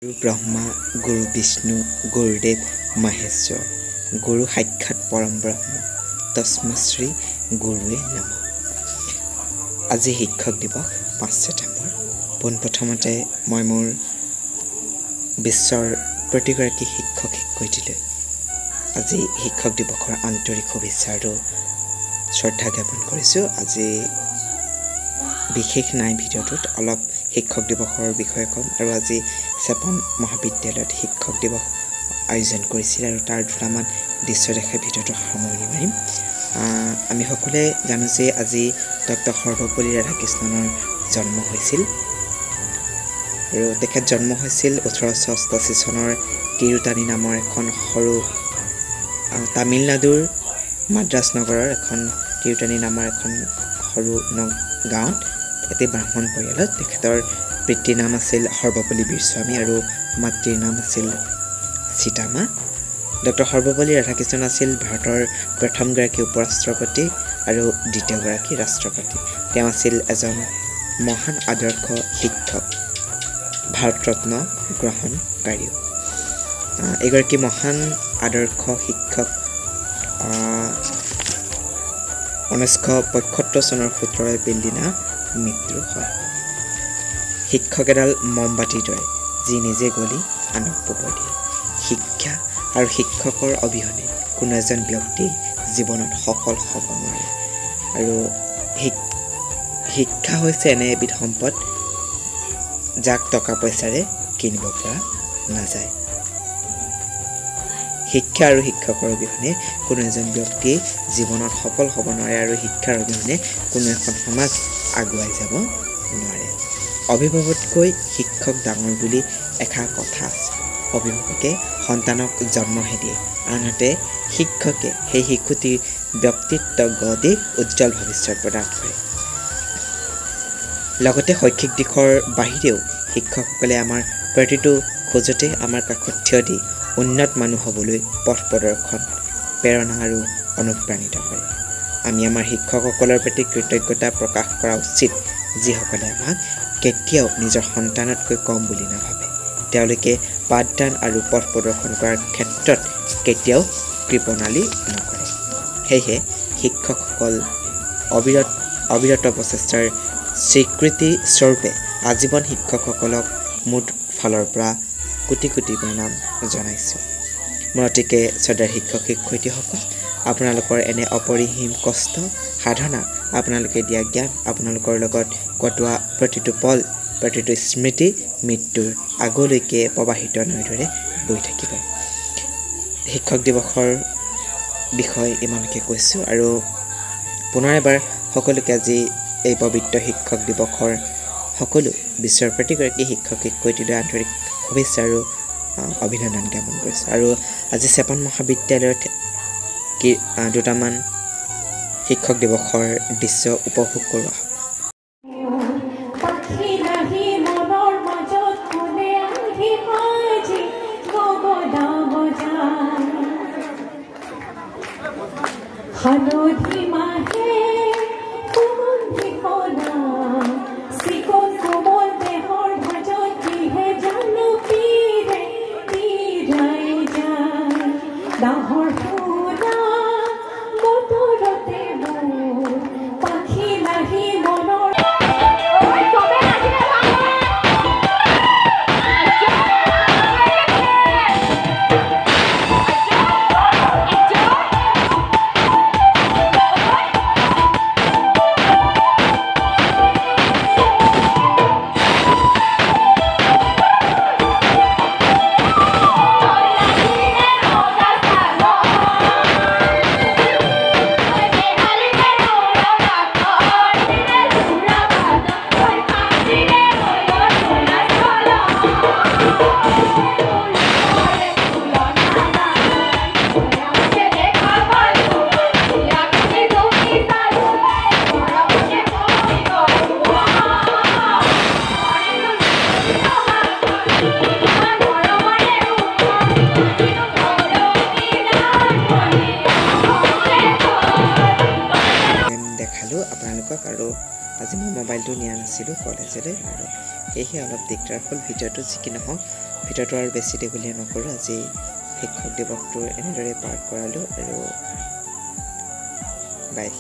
গুৰু ব্ৰহ্মা গুৰু বিষ্ণু গুৰুদেৱ মহেশ্বৰ গুৰু সাক্ষাৎ পৰম ব্ৰহ্ম তস্মশ্ৰী গুৰুৱে নমঃ। আজি শিক্ষক দিৱস 5 ছেপ্টেম্বৰ। পোনপ্ৰথমতে মই মোৰ বিশ্বৰ প্ৰতিগৰাকী শিক্ষক শিক্ষয়িত্ৰীলৈ আজি শিক্ষক দিৱসৰ আন্তৰিক শুভেচ্ছা আৰু শ্ৰদ্ধা জ্ঞাপন কৰিছোঁ। আজি বিশেষ নাই, ভিডিঅ'টোত অলপ শিক্ষক দিৱসৰ বিষয়ে ক'ম আৰু আজি চেপন মহাবিদ্যালয়ত শিক্ষক দিৱস আয়োজন কৰিছিল আৰু তাৰ দুটামান দৃশ্য দেখাই ভিডিঅ'টো সামৰণি মাৰিম। আমি সকলোৱে জানো যে আজি ডক্টৰ সৰ্বপল্লী ৰাধাকৃষ্ণনৰ জন্ম হৈছিল আৰু তেখেত জন্ম হৈছিল 1888 চনৰ তিৰুতানি নামৰ এখন সৰু তামিলনাডুৰ মাদ্ৰাছ নগৰৰ এখন তিৰুতানি নামৰ এখন সৰু গাঁৱত এটি ব্ৰাহ্মণ পৰিয়ালত। তেখেতৰ পিতৃৰ নাম আছিল সৰ্বপল্লী বীৰস্বামী আৰু মাতৃৰ নাম আছিল সীতামা। ডক্টৰ সৰ্বপল্লী ৰাধাকৃষ্ণন আছিল ভাৰতৰ প্ৰথমগৰাকী উপৰাষ্ট্ৰপতি আৰু দ্বিতীয়গৰাকী ৰাষ্ট্ৰপতি। তেওঁ আছিল এজন মহান আদৰ্শ শিক্ষক, ভাৰতৰত্ন গ্ৰহণকাৰীও। এগৰাকী মহান আদৰ্শ শিক্ষক 1975 চনৰ 17 এপ্ৰিল দিনা মৃত্যু হয়। শিক্ষক এডাল মমবাতিৰ দৰে যি নিজে গলি আনক পোহৰ দিয়ে। শিক্ষা আৰু শিক্ষকৰ অবিহনে কোনো এজন ব্যক্তি জীৱনত সফল হ'ব নোৱাৰে আৰু শিক্ষা হৈছে এনে এবিধ সম্পদ যাক টকা পইচাৰে কিনিব পৰা নাযায়। শিক্ষা আৰু শিক্ষকৰ অবিহনে কোনো এজন ব্যক্তি জীৱনত সফল হ'ব নোৱাৰে আৰু শিক্ষাৰ অবিহনে কোনো এখন সমাজ আগুৱাই যাব নোৱাৰে। অভিভাৱকতকৈ শিক্ষক ডাঙৰ বুলি এষাৰ কথা আছে। অভিভাৱকে সন্তানক জন্মহে দিয়ে, আনহাতে শিক্ষকে সেই শিশুটিৰ ব্যক্তিত্ব গঢ় দি উজ্জ্বল ভৱিষ্যত প্ৰদান কৰে। লগতে শৈক্ষিক দিশৰ বাহিৰেও শিক্ষকসকলে আমাৰ প্ৰতিটো খোজতে আমাৰ কাষত থিয় দি উন্নত মানুহ হ'বলৈ পথ প্ৰদৰ্শন, প্ৰেৰণা আৰু অনুপ্ৰাণিত কৰে। আমি আমাৰ শিক্ষকসকলৰ প্ৰতি কৃতজ্ঞতা প্ৰকাশ কৰা উচিত, যিসকলে আমাক কেতিয়াও নিজৰ সন্তানতকৈ কম বুলি নাভাবে। তেওঁলোকে পাঠদান আৰু পথ প্ৰদৰ্শন কৰাৰ ক্ষেত্ৰত কেতিয়াও কৃপণালি নকৰে। সেয়েহে শিক্ষকসকল অবিৰত প্ৰচেষ্টাৰ স্বীকৃতি স্বৰূপে আজীৱন শিক্ষকসকলক মোৰ ফালৰ পৰা কোটি কোটি প্ৰণাম জনাইছোঁ। মোৰ অতিকে শ্ৰদ্ধাৰ শিক্ষক শিক্ষয়িত্ৰীসকল, আপোনালোকৰ এনে অপৰিসীম কষ্ট সাধনা, আপোনালোকে দিয়া জ্ঞান, আপোনালোকৰ লগত কটোৱা প্ৰতিটো পল, প্ৰতিটো স্মৃতি মৃত্যুৰ আগলৈকে প্ৰবাহিত নৈৰ দৰে বৈ থাকিব। শিক্ষক দিৱসৰ বিষয়ে ইমানকে কৈছোঁ আৰু পুনৰ এবাৰ সকলোকে আজি এই পবিত্ৰ শিক্ষক দিৱসৰ সকলো বিশ্বৰ প্ৰতিগৰাকী শিক্ষক শিক্ষয়িত্ৰীলৈ আন্তৰিক শুভেচ্ছা আৰু অভিনন্দন জ্ঞাপন কৰিছোঁ। আৰু আজি চেপন মহাবিদ্যালয়ত দুটামান শিক্ষক দিৱসৰ দৃশ্য উপভোগ কৰোৱা হ'ব। আৰু আজি মই মোবাইলটো নিয়া নাছিলোঁ কলেজলৈ আৰু সেয়েহে অলপ দিগদাৰ হ'ল ভিডিঅ'টো। যি কি নহওক ভিডিঅ'টো আৰু বেছি দীঘলীয়া নকৰোঁ। আজি শিক্ষক দিৱসটো এনেদৰে পাৰ কৰালোঁ আৰু বাই।